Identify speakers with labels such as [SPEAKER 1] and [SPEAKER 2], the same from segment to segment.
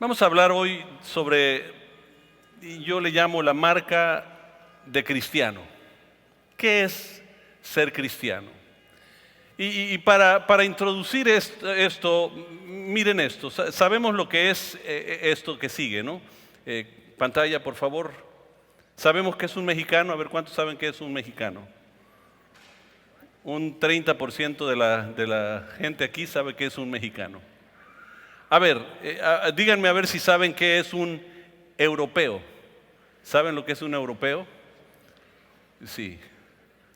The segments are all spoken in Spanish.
[SPEAKER 1] Vamos a hablar hoy sobre, yo le llamo la marca de cristiano. ¿Qué es ser cristiano? Y para introducir esto, miren esto, sabemos lo que es esto que sigue, ¿no? Pantalla, por favor. Sabemos que es un mexicano, a ver cuántos saben que es un mexicano. Un 30% de la gente aquí sabe que es un mexicano. A ver, díganme a ver si saben qué es un europeo. ¿Saben lo que es un europeo? Sí.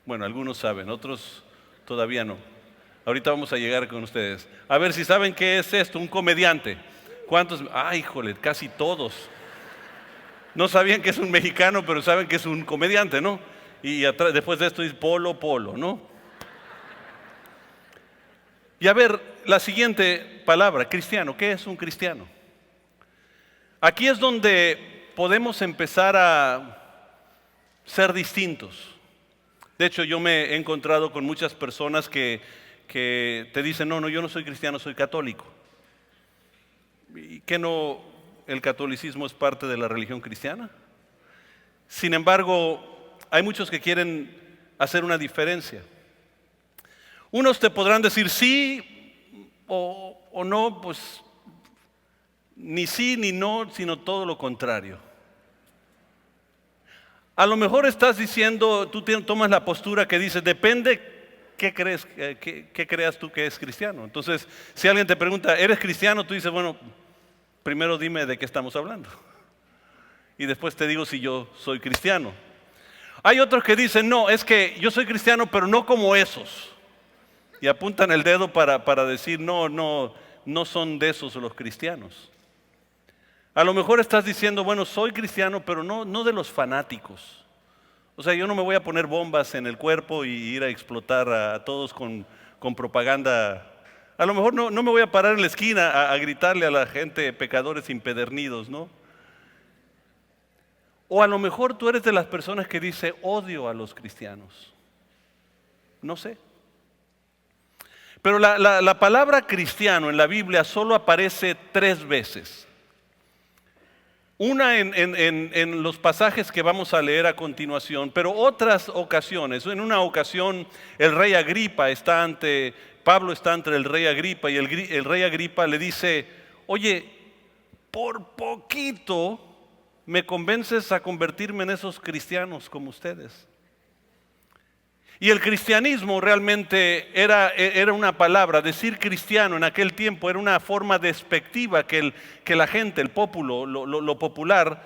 [SPEAKER 1] Bueno, algunos saben, otros todavía no. Ahorita vamos a llegar con ustedes. A ver si saben qué es esto, un comediante. ¿Cuántos? ¡Ay, híjole! Casi todos. No sabían que es un mexicano, pero saben que es un comediante, ¿no? Y después de esto dice Polo, ¿no? Y a ver, la siguiente palabra, cristiano. ¿Qué es un cristiano? Aquí es donde podemos empezar a ser distintos. De hecho, yo me he encontrado con muchas personas que te dicen, no, yo no soy cristiano, soy católico. ¿Y que no el catolicismo es parte de la religión cristiana? Sin embargo, hay muchos que quieren hacer una diferencia. Unos te podrán decir sí o no, pues ni sí ni no, sino todo lo contrario. A lo mejor estás diciendo, tú tomas la postura que dice, depende qué creas tú que es cristiano. Entonces, si alguien te pregunta, ¿eres cristiano? Tú dices, bueno, primero dime de qué estamos hablando. Y después te digo si yo soy cristiano. Hay otros que dicen, no, es que yo soy cristiano, pero no como esos. Y apuntan el dedo para decir, no son de esos los cristianos. A lo mejor estás diciendo, bueno, soy cristiano, pero no de los fanáticos. O sea, yo no me voy a poner bombas en el cuerpo y ir a explotar a todos con propaganda. A lo mejor no me voy a parar en la esquina a gritarle a la gente pecadores impedernidos, ¿no? O a lo mejor tú eres de las personas que dice, odio a los cristianos. No sé. Pero la palabra cristiano en la Biblia solo aparece 3 veces. Una en los pasajes que vamos a leer a continuación, pero otras ocasiones. En una ocasión el rey Agripa Pablo está ante el rey Agripa y el rey Agripa le dice, oye, por poquito me convences a convertirme en esos cristianos como ustedes. Y el cristianismo realmente era una palabra, decir cristiano en aquel tiempo era una forma despectiva que la gente, el pueblo, lo popular,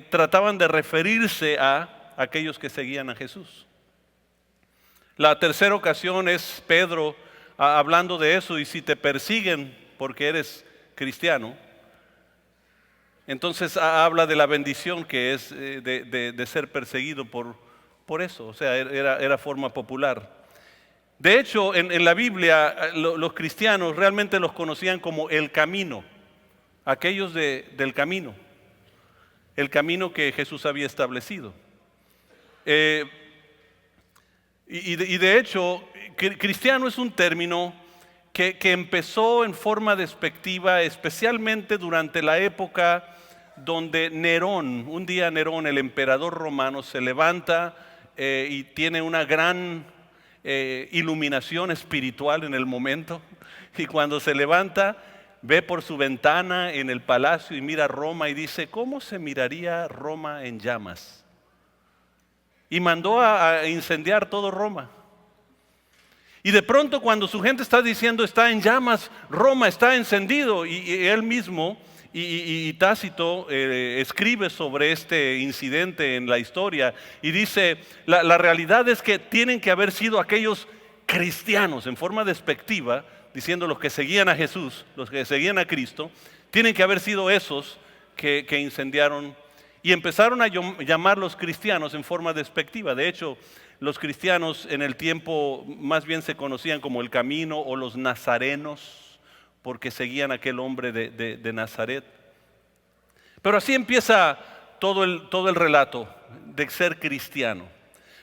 [SPEAKER 1] trataban de referirse a aquellos que seguían a Jesús. La tercera ocasión es Pedro hablando de eso, y si te persiguen porque eres cristiano, entonces habla de la bendición que es de ser perseguido por eso, o sea, era forma popular. De hecho, en la Biblia, los cristianos realmente los conocían como el camino, aquellos del camino, el camino que Jesús había establecido. Y de hecho, cristiano es un término que empezó en forma despectiva, especialmente durante la época donde un día Nerón, el emperador romano, se levanta y tiene una gran iluminación espiritual en el momento, y cuando se levanta ve por su ventana en el palacio y mira Roma y dice, ¿cómo se miraría Roma en llamas? Y mandó a incendiar todo Roma. Y de pronto cuando su gente está diciendo está en llamas, Roma está encendido, y él mismo y Tácito escribe sobre este incidente en la historia y dice, la realidad es que tienen que haber sido aquellos cristianos, en forma despectiva, diciendo los que seguían a Jesús, los que seguían a Cristo, tienen que haber sido esos que incendiaron, y empezaron a llamarlos cristianos en forma despectiva. De hecho, los cristianos en el tiempo más bien se conocían como el camino o los nazarenos, porque seguían a aquel hombre de Nazaret. Pero así empieza todo el relato de ser cristiano.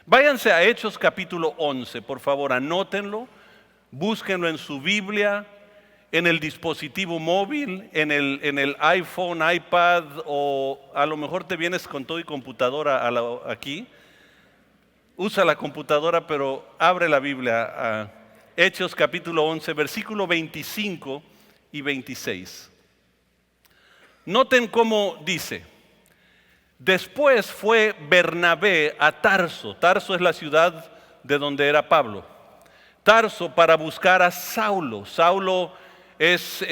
[SPEAKER 1] Váyanse a Hechos capítulo 11, por favor, anótenlo, búsquenlo en su Biblia en el dispositivo móvil, en el iPhone, iPad, o a lo mejor te vienes con todo y computadora aquí. Usa la computadora, pero abre la Biblia a Hechos capítulo 11, versículo 25 y 26. Noten cómo dice: después fue Bernabé a Tarso. Tarso es la ciudad de donde era Pablo. Tarso, para buscar a Saulo. Saulo es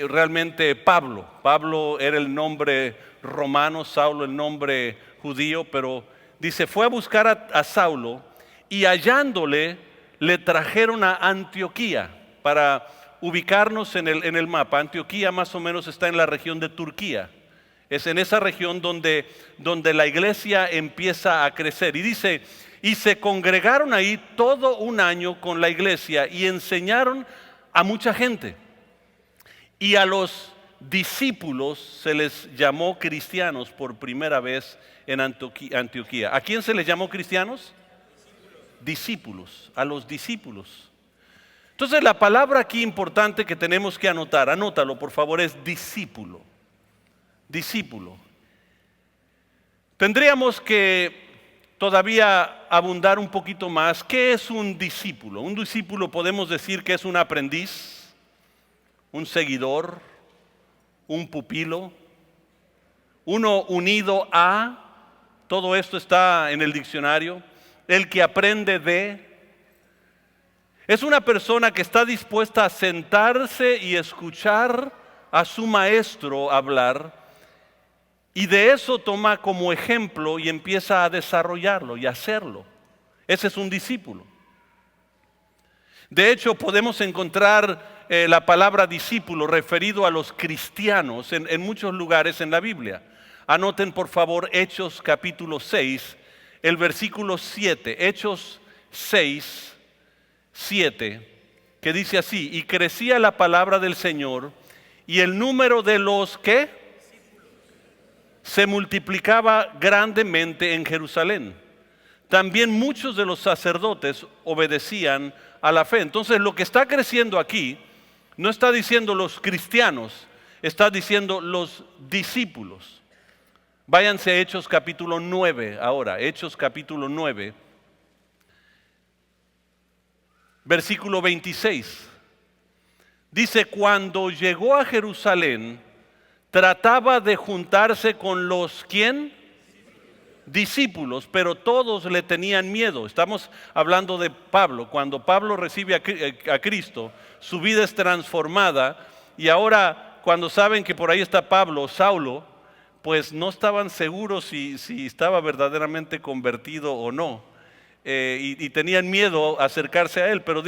[SPEAKER 1] realmente Pablo. Pablo era el nombre romano, Saulo el nombre judío, pero dice, fue a buscar a Saulo, y hallándole le trajeron a Antioquía. Para ubicarnos en el mapa, Antioquía más o menos está en la región de Turquía. Es en esa región donde la iglesia empieza a crecer. Y dice, y se congregaron ahí todo un año con la iglesia y enseñaron a mucha gente. Y a los discípulos se les llamó cristianos por primera vez en Antioquía. ¿A quién se les llamó cristianos? Discípulos, a los discípulos. Entonces la palabra aquí importante que tenemos que anotar, anótalo por favor, es discípulo. Discípulo. Tendríamos que todavía abundar un poquito más. ¿Qué es un discípulo? Un discípulo podemos decir que es un aprendiz, un seguidor, un pupilo, uno unido a, todo esto está en el diccionario, el que aprende de. Es una persona que está dispuesta a sentarse y escuchar a su maestro hablar, y de eso toma como ejemplo y empieza a desarrollarlo y a hacerlo. Ese es un discípulo. De hecho, podemos encontrar la palabra discípulo referido a los cristianos en muchos lugares en la Biblia. Anoten por favor Hechos capítulo 6, el versículo 7. Hechos 6, 7, que dice así: y crecía la palabra del Señor, y el número de los que se multiplicaba grandemente en Jerusalén. También muchos de los sacerdotes obedecían a la fe. Entonces lo que está creciendo aquí no está diciendo los cristianos, está diciendo los discípulos. Váyanse a Hechos capítulo 9 ahora, Hechos capítulo 9, versículo 26. Dice, cuando llegó a Jerusalén, trataba de juntarse con los, ¿quién? Discípulos, pero todos le tenían miedo. Estamos hablando de Pablo. Cuando Pablo recibe a Cristo, su vida es transformada, y ahora cuando saben que por ahí está Pablo, Saulo, pues no estaban seguros si estaba verdaderamente convertido o no. Y tenían miedo a acercarse a él, pero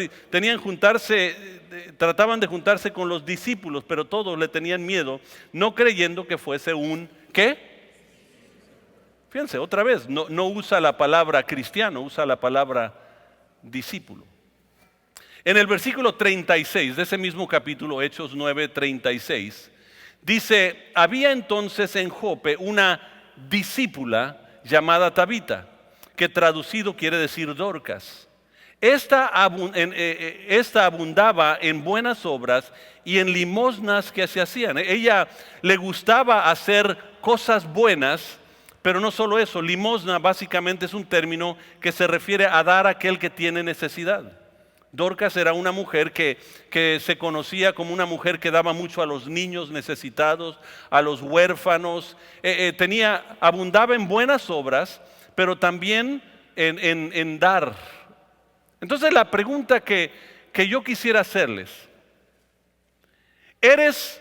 [SPEAKER 1] trataban de juntarse con los discípulos, pero todos le tenían miedo, no creyendo que fuese un, ¿qué? Fíjense, otra vez, no usa la palabra cristiano, usa la palabra discípulo. En el versículo 36 de ese mismo capítulo, Hechos 9, 36, dice, había entonces en Jope una discípula llamada Tabita, que traducido quiere decir Dorcas. Esta abundaba en buenas obras y en limosnas que se hacían. Ella le gustaba hacer cosas buenas, pero no solo eso. Limosna básicamente es un término que se refiere a dar a aquel que tiene necesidad. Dorcas era una mujer que se conocía como una mujer que daba mucho a los niños necesitados, a los huérfanos. Abundaba en buenas obras, pero también en dar. Entonces la pregunta que yo quisiera hacerles: ¿eres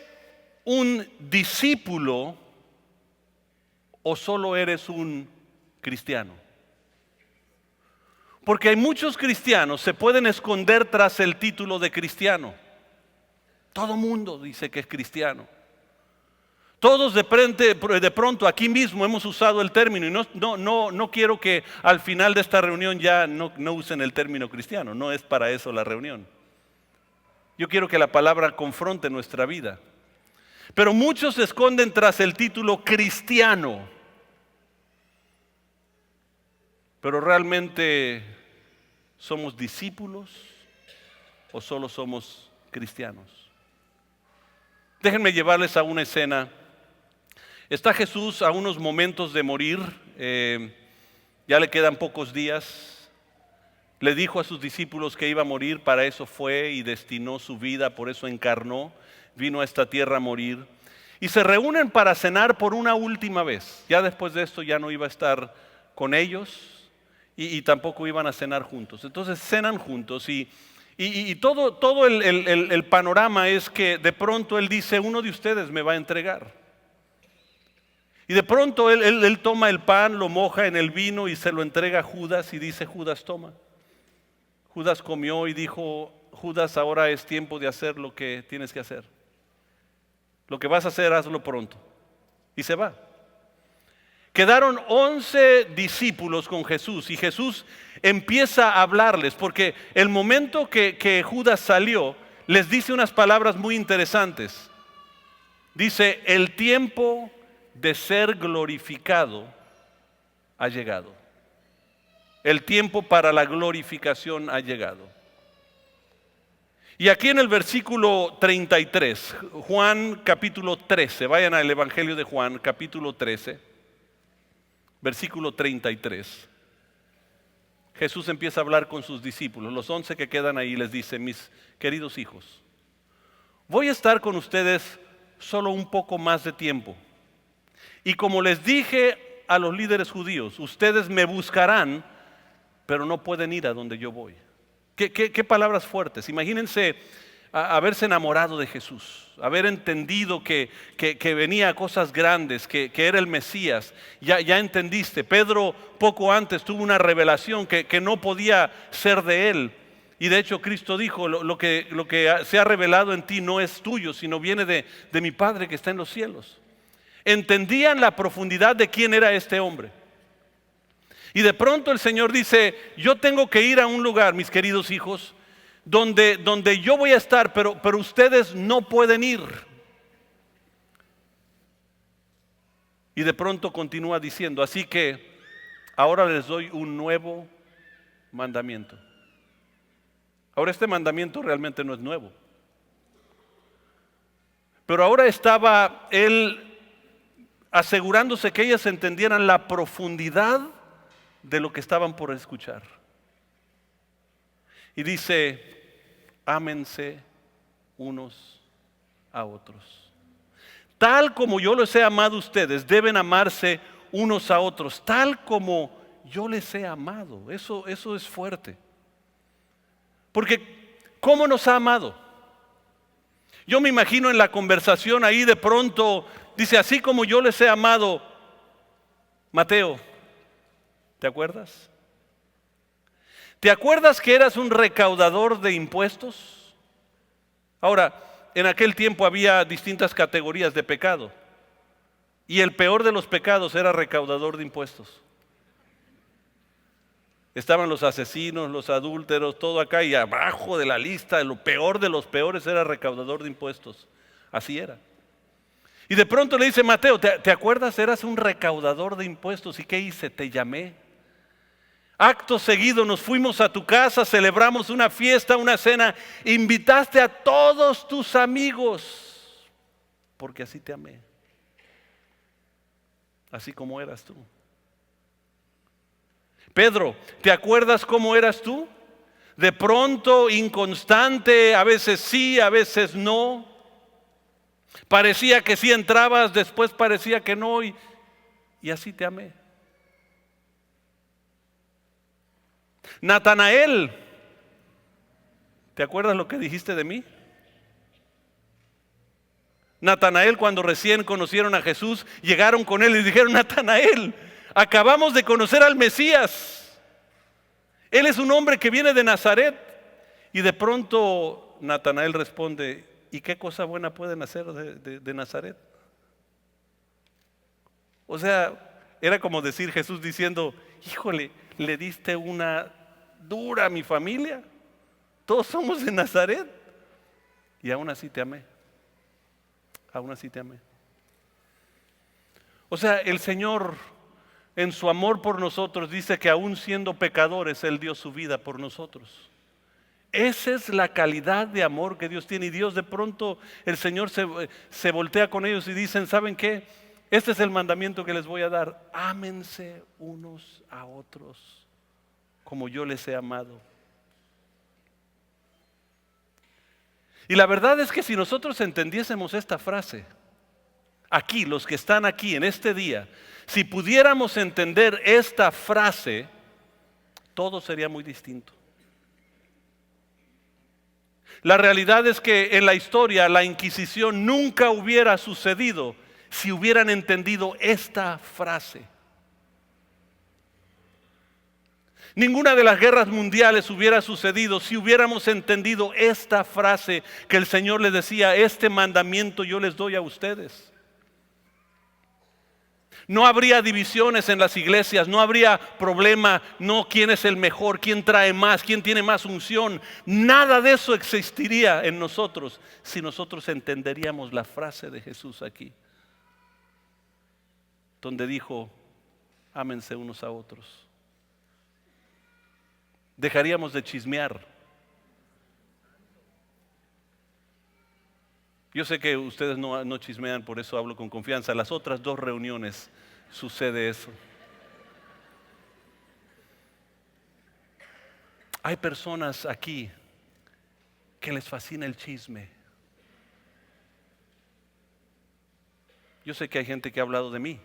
[SPEAKER 1] un discípulo o solo eres un cristiano? Porque hay muchos cristianos se pueden esconder tras el título de cristiano. Todo mundo dice que es cristiano. Todos de pronto aquí mismo hemos usado el término, y no quiero que al final de esta reunión ya no usen el término cristiano. No es para eso la reunión. Yo quiero que la palabra confronte nuestra vida. Pero muchos se esconden tras el título cristiano. Pero realmente, ¿somos discípulos o solo somos cristianos? Déjenme llevarles a una escena. Está Jesús a unos momentos de morir, ya le quedan pocos días. Le dijo a sus discípulos que iba a morir, para eso fue y destinó su vida, por eso encarnó, vino a esta tierra a morir. Y se reúnen para cenar por una última vez. Ya después de esto ya no iba a estar con ellos y tampoco iban a cenar juntos. Entonces cenan juntos y todo el panorama es que de pronto Él dice, uno de ustedes me va a entregar. Y de pronto él toma el pan, lo moja en el vino y se lo entrega a Judas y dice, Judas, toma. Judas comió y dijo, Judas, ahora es tiempo de hacer lo que tienes que hacer. Lo que vas a hacer, hazlo pronto. Y se va. Quedaron 11 discípulos con Jesús y Jesús empieza a hablarles porque el momento que Judas salió, les dice unas palabras muy interesantes. Dice, el tiempo de ser glorificado ha llegado. El tiempo para la glorificación ha llegado. Y aquí en el versículo 33, Juan capítulo 13, vayan al Evangelio de Juan capítulo 13, versículo 33. Jesús empieza a hablar con sus discípulos, los 11 que quedan ahí, les dice, mis queridos hijos, voy a estar con ustedes solo un poco más de tiempo. Y como les dije a los líderes judíos, ustedes me buscarán, pero no pueden ir a donde yo voy. ¿Qué palabras fuertes? Imagínense haberse enamorado de Jesús, haber entendido que venía a cosas grandes, que era el Mesías. Ya entendiste. Pedro poco antes tuvo una revelación que no podía ser de él. Y de hecho Cristo dijo, lo que se ha revelado en ti no es tuyo, sino viene de mi Padre que está en los cielos. Entendían la profundidad de quién era este hombre. Y de pronto el Señor dice, yo tengo que ir a un lugar, mis queridos hijos, donde yo voy a estar, pero ustedes no pueden ir. Y de pronto continúa diciendo, así que ahora les doy un nuevo mandamiento. Ahora este mandamiento realmente no es nuevo. Pero ahora estaba Él asegurándose que ellas entendieran la profundidad de lo que estaban por escuchar. Y dice, ámense unos a otros. Tal como yo los he amado a ustedes, deben amarse unos a otros. Tal como yo les he amado. Eso es fuerte. Porque, ¿cómo nos ha amado? Yo me imagino en la conversación ahí de pronto, dice, así como yo les he amado, Mateo, ¿te acuerdas? ¿Te acuerdas que eras un recaudador de impuestos? Ahora, en aquel tiempo había distintas categorías de pecado. Y el peor de los pecados era recaudador de impuestos. Estaban los asesinos, los adúlteros, todo acá, y abajo de la lista, lo peor de los peores era recaudador de impuestos. Así era. Y de pronto le dice, Mateo, ¿te acuerdas? Eras un recaudador de impuestos. ¿Y qué hice? Te llamé. Acto seguido nos fuimos a tu casa, celebramos una fiesta, una cena, invitaste a todos tus amigos, porque así te amé. Así como eras tú. Pedro, ¿te acuerdas cómo eras tú? De pronto, inconstante, a veces sí, a veces no. Parecía que sí entrabas, después parecía que no, y así te amé. Natanael, ¿te acuerdas lo que dijiste de mí? Natanael, cuando recién conocieron a Jesús, llegaron con él y dijeron, Natanael, acabamos de conocer al Mesías. Él es un hombre que viene de Nazaret. Y de pronto Natanael responde, ¿y qué cosa buena pueden hacer de Nazaret? O sea, era como decir Jesús diciendo, híjole, le diste una dura a mi familia. Todos somos de Nazaret. Y aún así te amé. Aún así te amé. O sea, el Señor en su amor por nosotros dice que aún siendo pecadores, Él dio su vida por nosotros. Esa es la calidad de amor que Dios tiene. Y Dios de pronto, el Señor se voltea con ellos y dicen, ¿saben qué? Este es el mandamiento que les voy a dar. Ámense unos a otros como yo les he amado. Y la verdad es que si nosotros entendiésemos esta frase, aquí, los que están aquí en este día, si pudiéramos entender esta frase, todo sería muy distinto. La realidad es que en la historia la Inquisición nunca hubiera sucedido si hubieran entendido esta frase. Ninguna de las guerras mundiales hubiera sucedido si hubiéramos entendido esta frase que el Señor les decía, este mandamiento yo les doy a ustedes. No habría divisiones en las iglesias, no habría problema, no quién es el mejor, quién trae más, quién tiene más unción. Nada de eso existiría en nosotros si nosotros entenderíamos la frase de Jesús aquí, donde dijo, ámense unos a otros. Dejaríamos de chismear. Yo sé que ustedes no chismean, por eso hablo con confianza. Las otras 2 reuniones sucede eso. Hay personas aquí que les fascina el chisme. Yo sé que hay gente que ha hablado de mí.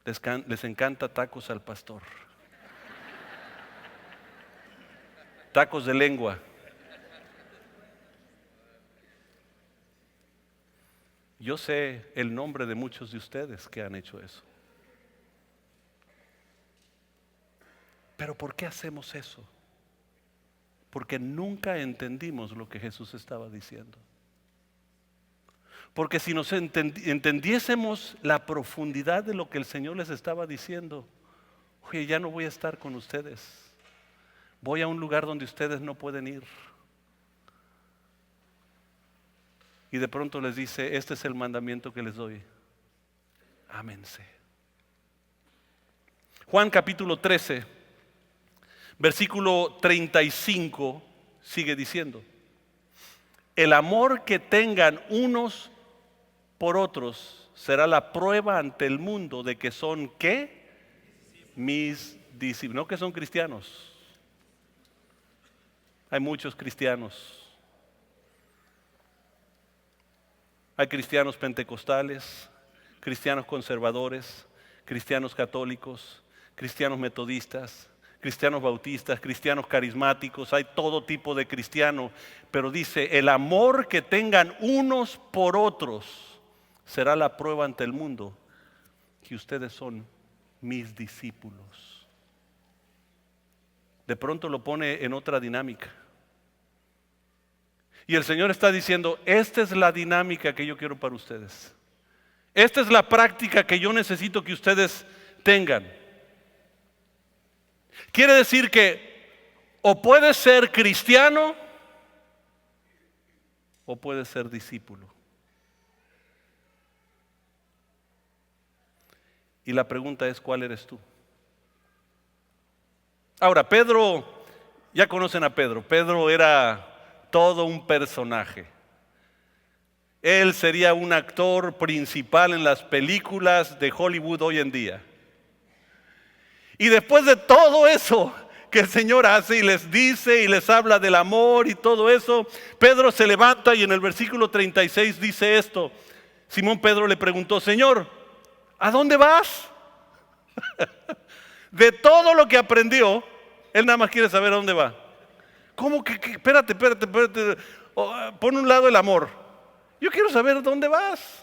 [SPEAKER 1] Les encanta tacos al pastor. Tacos de lengua. Yo sé el nombre de muchos de ustedes que han hecho eso. Pero ¿por qué hacemos eso? Porque nunca entendimos lo que Jesús estaba diciendo. Porque si nos entendiésemos la profundidad de lo que el Señor les estaba diciendo, oye, ya no voy a estar con ustedes. Voy a un lugar donde ustedes no pueden ir. Y de pronto les dice, este es el mandamiento que les doy. Ámense. Juan capítulo 13, versículo 35, sigue diciendo, el amor que tengan unos por otros será la prueba ante el mundo de que son, ¿qué? Mis discípulos. No que son cristianos. Hay muchos cristianos. Hay cristianos pentecostales, cristianos conservadores, cristianos católicos, cristianos metodistas, cristianos bautistas, cristianos carismáticos, hay todo tipo de cristiano, pero dice, el amor que tengan unos por otros será la prueba ante el mundo que ustedes son mis discípulos. De pronto lo pone en otra dinámica. Y el Señor está diciendo, esta es la dinámica que yo quiero para ustedes. Esta es la práctica que yo necesito que ustedes tengan. Quiere decir que o puedes ser cristiano o puedes ser discípulo. Y la pregunta es, ¿cuál eres tú? Ahora, Pedro, ya conocen a Pedro. Pedro era todo un personaje. Él sería un actor principal en las películas de Hollywood hoy en día. Y después de todo eso que el Señor hace y les dice y les habla del amor y todo eso, Pedro se levanta y en el versículo 36 dice esto. Simón Pedro le preguntó, Señor, ¿a dónde vas? De todo lo que aprendió, él nada más quiere saber a dónde va. ¿Cómo que? Espérate. Pon un lado el amor. Yo quiero saber dónde vas.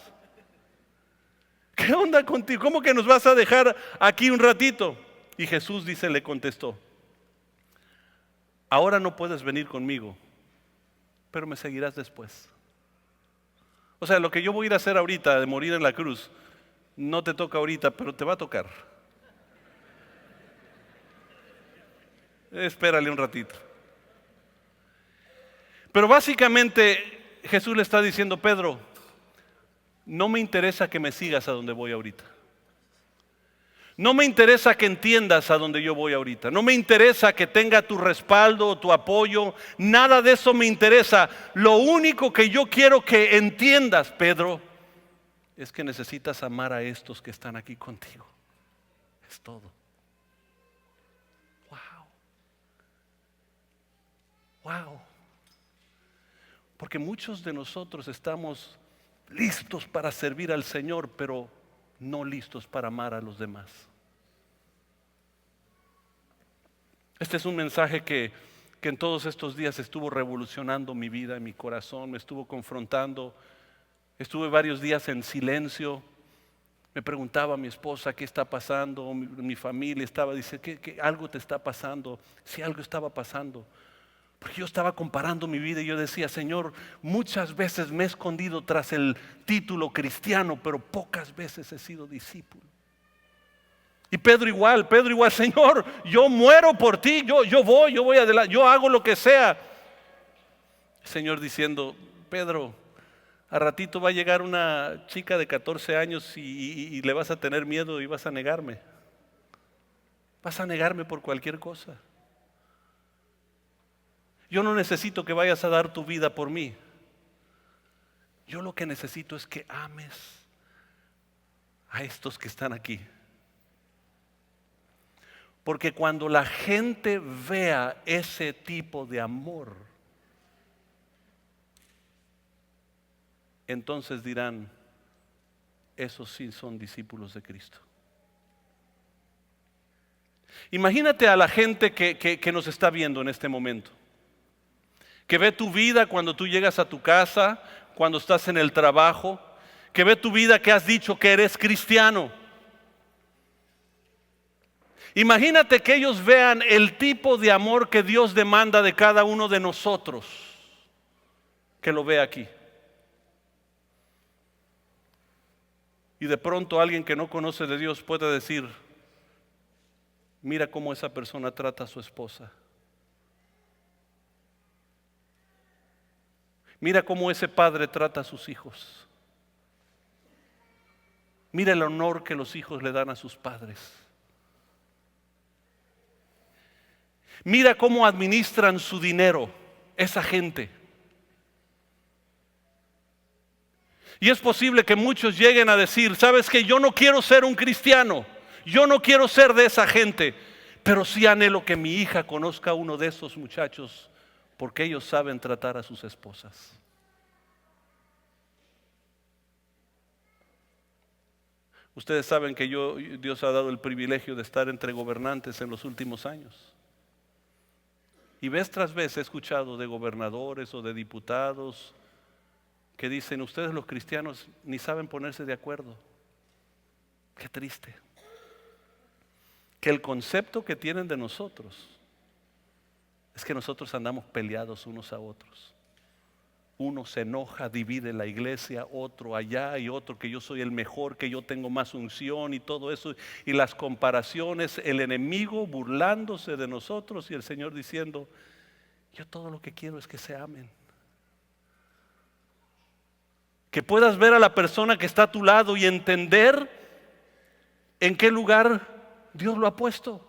[SPEAKER 1] ¿Qué onda contigo? ¿Cómo que nos vas a dejar aquí un ratito? Y Jesús le contestó, ahora no puedes venir conmigo, pero me seguirás después. O sea, lo que yo voy a ir a hacer ahorita de morir en la cruz, no te toca ahorita, pero te va a tocar. Espérale un ratito. Pero básicamente Jesús le está diciendo, Pedro, no me interesa que me sigas a donde voy ahorita. No me interesa que entiendas a dónde yo voy ahorita. No me interesa que tenga tu respaldo o tu apoyo. Nada de eso me interesa. Lo único que yo quiero que entiendas, Pedro, es que necesitas amar a estos que están aquí contigo. Es todo. Wow. Wow. Porque muchos de nosotros estamos listos para servir al Señor, pero no listos para amar a los demás. Este es un mensaje que en todos estos días estuvo revolucionando mi vida, mi corazón, me estuvo confrontando. Estuve varios días en silencio. Me preguntaba a mi esposa qué está pasando, mi familia estaba, dice, ¿qué algo te está pasando? Si algo estaba pasando. Porque yo estaba comparando mi vida y yo decía, Señor, muchas veces me he escondido tras el título cristiano, pero pocas veces he sido discípulo. Y Pedro igual, Señor, yo muero por ti, yo voy adelante, yo hago lo que sea. El Señor diciendo, Pedro, a ratito va a llegar una chica de 14 años y le vas a tener miedo y vas a negarme. Vas a negarme por cualquier cosa. Yo no necesito que vayas a dar tu vida por mí. Yo lo que necesito es que ames a estos que están aquí. Porque cuando la gente vea ese tipo de amor, entonces dirán, esos sí son discípulos de Cristo. Imagínate a la gente que nos está viendo en este momento, que ve tu vida cuando tú llegas a tu casa, cuando estás en el trabajo, que ve tu vida que has dicho que eres cristiano. Imagínate que ellos vean el tipo de amor que Dios demanda de cada uno de nosotros, que lo ve aquí. Y de pronto alguien que no conoce de Dios puede decir, mira cómo esa persona trata a su esposa. Mira cómo ese padre trata a sus hijos. Mira el honor que los hijos le dan a sus padres. Mira cómo administran su dinero esa gente. Y es posible que muchos lleguen a decir, ¿sabes qué? Yo no quiero ser un cristiano, yo no quiero ser de esa gente, pero sí anhelo que mi hija conozca a uno de esos muchachos, porque ellos saben tratar a sus esposas. Ustedes saben que Dios ha dado el privilegio de estar entre gobernantes en los últimos años. Y vez tras vez he escuchado de gobernadores o de diputados que dicen, ustedes los cristianos ni saben ponerse de acuerdo. Qué triste. Que el concepto que tienen de nosotros es que nosotros andamos peleados unos a otros. Uno se enoja, divide la iglesia, otro allá y otro que yo soy el mejor, que yo tengo más unción y todo eso. Y las comparaciones, el enemigo burlándose de nosotros y el Señor diciendo, yo todo lo que quiero es que se amen. Que puedas ver a la persona que está a tu lado y entender en qué lugar Dios lo ha puesto.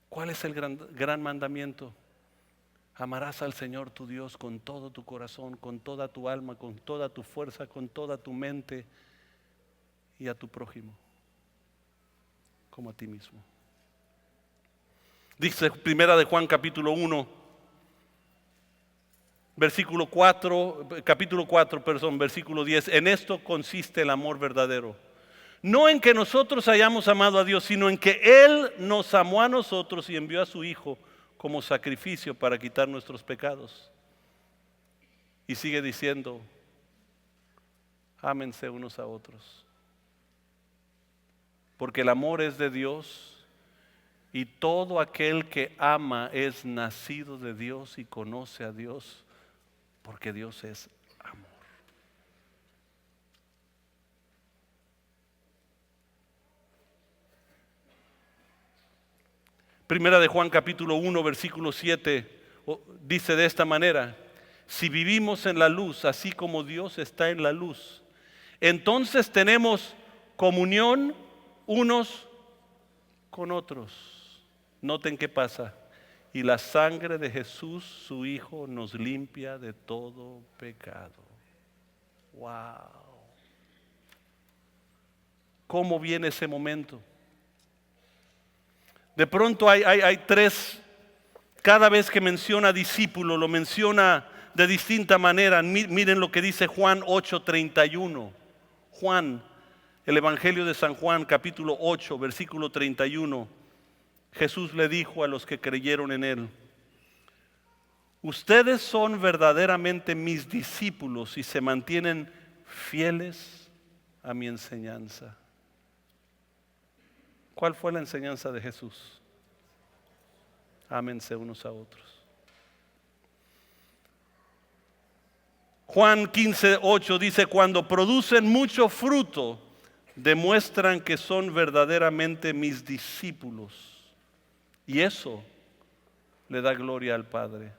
[SPEAKER 1] ¿Cuál es el gran mandamiento? Amarás al Señor tu Dios con todo tu corazón, con toda tu alma, con toda tu fuerza, con toda tu mente y a tu prójimo como a ti mismo. Dice Primera de Juan capítulo 1, versículo 4, versículo 10. En esto consiste el amor verdadero. No en que nosotros hayamos amado a Dios, sino en que Él nos amó a nosotros y envió a su Hijo como sacrificio para quitar nuestros pecados. Y sigue diciendo, ámense unos a otros. Porque el amor es de Dios y todo aquel que ama es nacido de Dios y conoce a Dios, porque Dios es amor. Primera de Juan capítulo 1 versículo 7 dice de esta manera, si vivimos en la luz así como Dios está en la luz, entonces tenemos comunión unos con otros. Noten qué pasa. Y la sangre de Jesús, su Hijo, nos limpia de todo pecado. Wow. ¿Cómo viene ese momento? De pronto hay tres, cada vez que menciona discípulo, lo menciona de distinta manera. Miren lo que dice Juan 8:31. Juan, el Evangelio de San Juan, capítulo 8, versículo 31. Jesús le dijo a los que creyeron en él: ustedes son verdaderamente mis discípulos si se mantienen fieles a mi enseñanza. ¿Cuál fue la enseñanza de Jesús? Ámense unos a otros. Juan 15:8 dice: cuando producen mucho fruto, demuestran que son verdaderamente mis discípulos. Y eso le da gloria al Padre.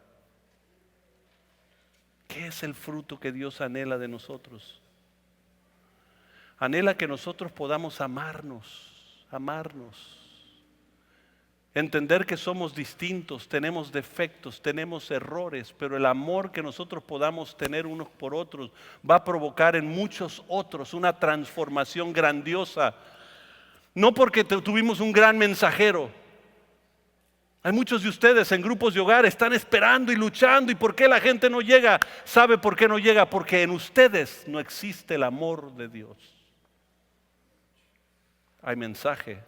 [SPEAKER 1] ¿Qué es el fruto que Dios anhela de nosotros? Anhela que nosotros podamos amarnos. Entender que somos distintos, tenemos defectos, tenemos errores, pero el amor que nosotros podamos tener unos por otros va a provocar en muchos otros una transformación grandiosa. No porque tuvimos un gran mensajero. Hay muchos de ustedes en grupos de hogar están esperando y luchando. ¿Y por qué la gente no llega? ¿Sabe por qué no llega? Porque en ustedes no existe el amor de Dios. Hay mensaje,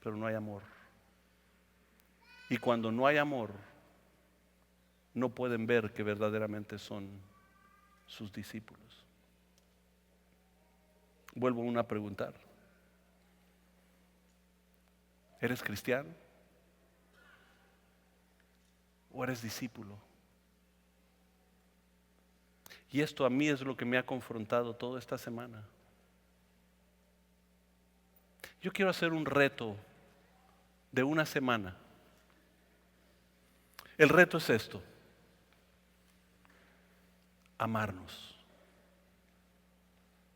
[SPEAKER 1] pero no hay amor. Y cuando no hay amor, no pueden ver que verdaderamente son sus discípulos. Vuelvo a preguntar. ¿Eres cristiano? ¿O eres discípulo? Y esto a mí es lo que me ha confrontado toda esta semana. Yo quiero hacer un reto de una semana. El reto es esto: amarnos.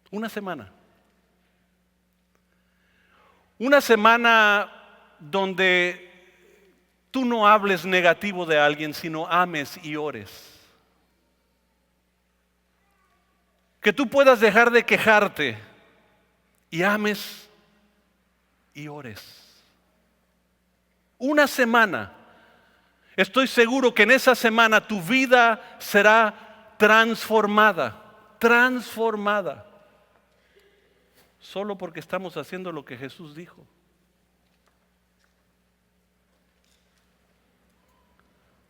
[SPEAKER 1] Una semana. Una semana donde tú no hables negativo de alguien, sino ames y ores. Que tú puedas dejar de quejarte y ames y ores. Una semana. Estoy seguro que en esa semana tu vida será transformada. Solo porque estamos haciendo lo que Jesús dijo.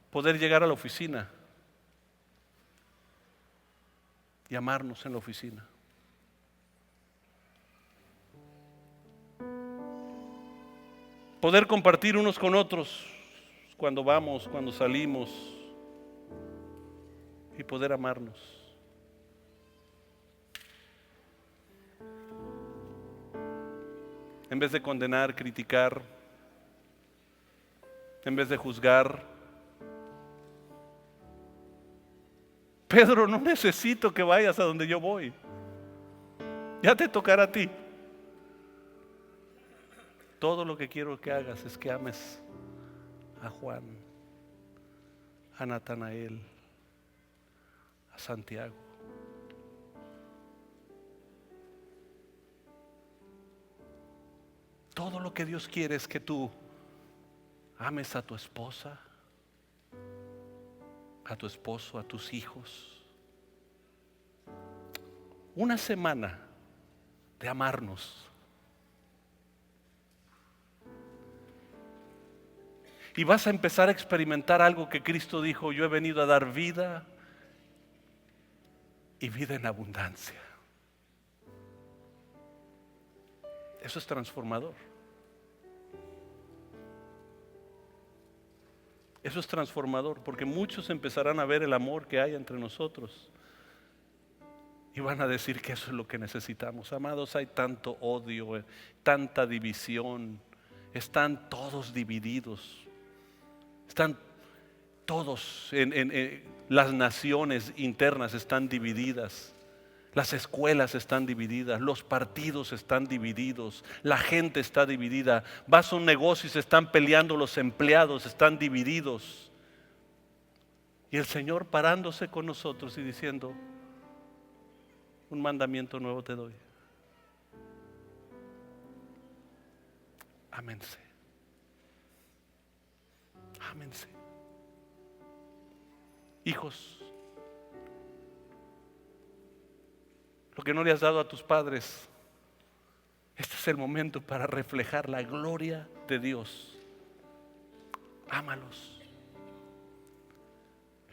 [SPEAKER 1] Poder llegar a la oficina y amarnos en la oficina. Poder compartir unos con otros cuando vamos, cuando salimos, y poder amarnos. En vez de condenar, criticar, en vez de juzgar. Pedro, no necesito que vayas a donde yo voy. Ya te tocará a ti. Todo lo que quiero que hagas es que ames a Juan, a Natanael, a Santiago. Todo lo que Dios quiere es que tú ames a tu esposa, a tu esposo, a tus hijos. Una semana de amarnos. Y vas a empezar a experimentar algo que Cristo dijo: yo he venido a dar vida y vida en abundancia. Eso es transformador. Eso es transformador, porque muchos empezarán a ver el amor que hay entre nosotros y van a decir que eso es lo que necesitamos. Amados, hay tanto odio, tanta división, están todos divididos, están todos las naciones internas están divididas. Las escuelas están divididas, los partidos están divididos, la gente está dividida. Vas a un negocio y se están peleando los empleados, están divididos. Y el Señor parándose con nosotros y diciendo, un mandamiento nuevo te doy. Ámense. Ámense. Hijos, lo que no le has dado a tus padres, este es el momento para reflejar la gloria de Dios. Ámalos.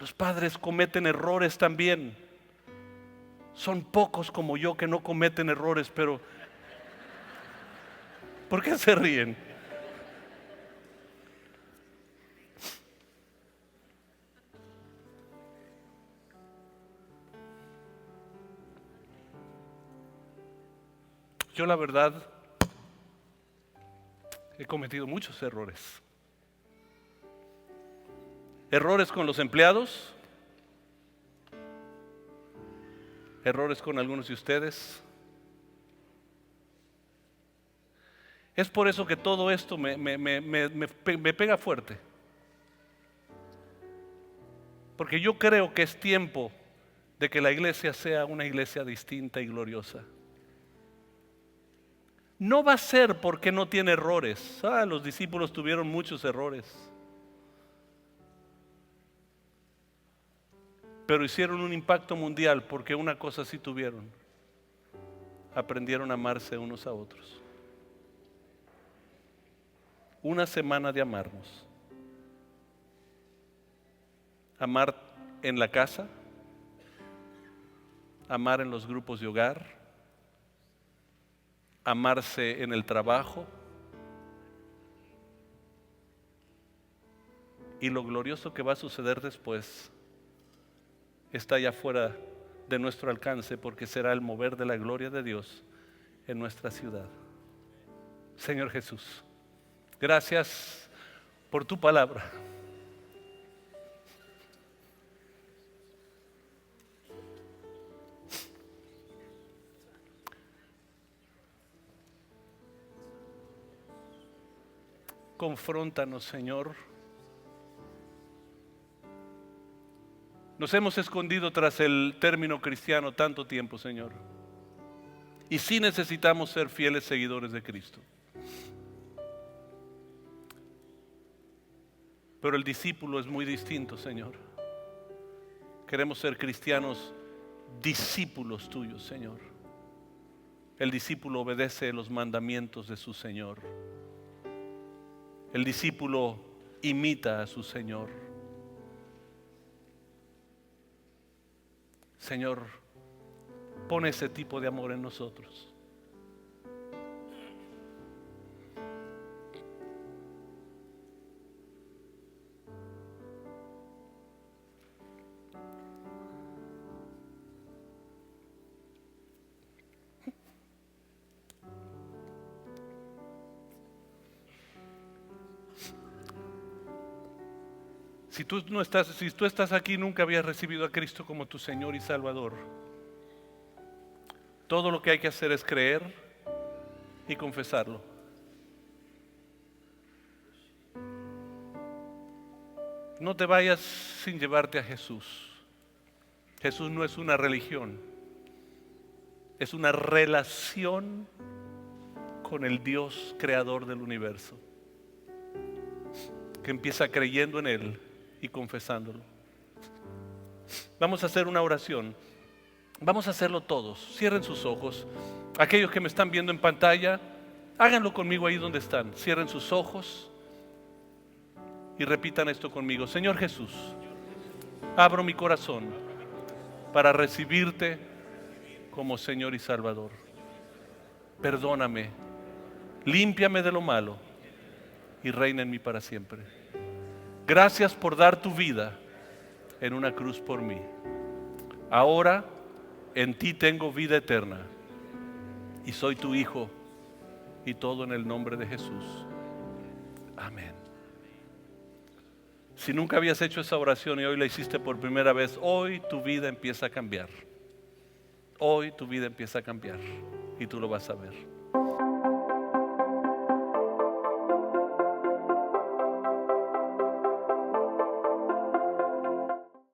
[SPEAKER 1] Los padres cometen errores también. Son pocos como yo que no cometen errores, pero ¿por qué se ríen? Yo la verdad he cometido muchos errores. Errores con los empleados, errores con algunos de ustedes. Es por eso que todo esto me pega fuerte. Porque yo creo que es tiempo de que la iglesia sea una iglesia distinta y gloriosa. No va a ser porque no tiene errores. Los discípulos tuvieron muchos errores. Pero hicieron un impacto mundial porque una cosa sí tuvieron. Aprendieron a amarse unos a otros. Una semana de amarnos. Amar en la casa, amar en los grupos de hogar, amarse en el trabajo. Y lo glorioso que va a suceder después está allá fuera de nuestro alcance, porque será el mover de la gloria de Dios en nuestra ciudad. Señor Jesús, gracias por tu palabra. Confróntanos, Señor. Nos hemos escondido tras el término cristiano tanto tiempo, Señor. Y sí necesitamos ser fieles seguidores de Cristo. Pero el discípulo es muy distinto, Señor. Queremos ser cristianos discípulos tuyos, Señor. El discípulo obedece los mandamientos de su Señor. El discípulo imita a su Señor. Señor, pon ese tipo de amor en nosotros. Si tú estás aquí y nunca habías recibido a Cristo como tu Señor y Salvador, todo lo que hay que hacer es creer y confesarlo. No te vayas sin llevarte a Jesús. Jesús no es una religión, es una relación con el Dios creador del universo, que empieza creyendo en Él y confesándolo. Vamos a hacer una oración. Vamos a hacerlo todos. Cierren sus ojos. Aquellos que me están viendo en pantalla, háganlo conmigo ahí donde están. Cierren sus ojos y repitan esto conmigo. Señor Jesús, abro mi corazón para recibirte como Señor y Salvador. Perdóname, límpiame de lo malo y reina en mí para siempre. Gracias por dar tu vida en una cruz por mí. Ahora en ti tengo vida eterna y soy tu hijo, y todo en el nombre de Jesús. Amén. Si nunca habías hecho esa oración y hoy la hiciste por primera vez, hoy tu vida empieza a cambiar. Hoy tu vida empieza a cambiar y tú lo vas a ver.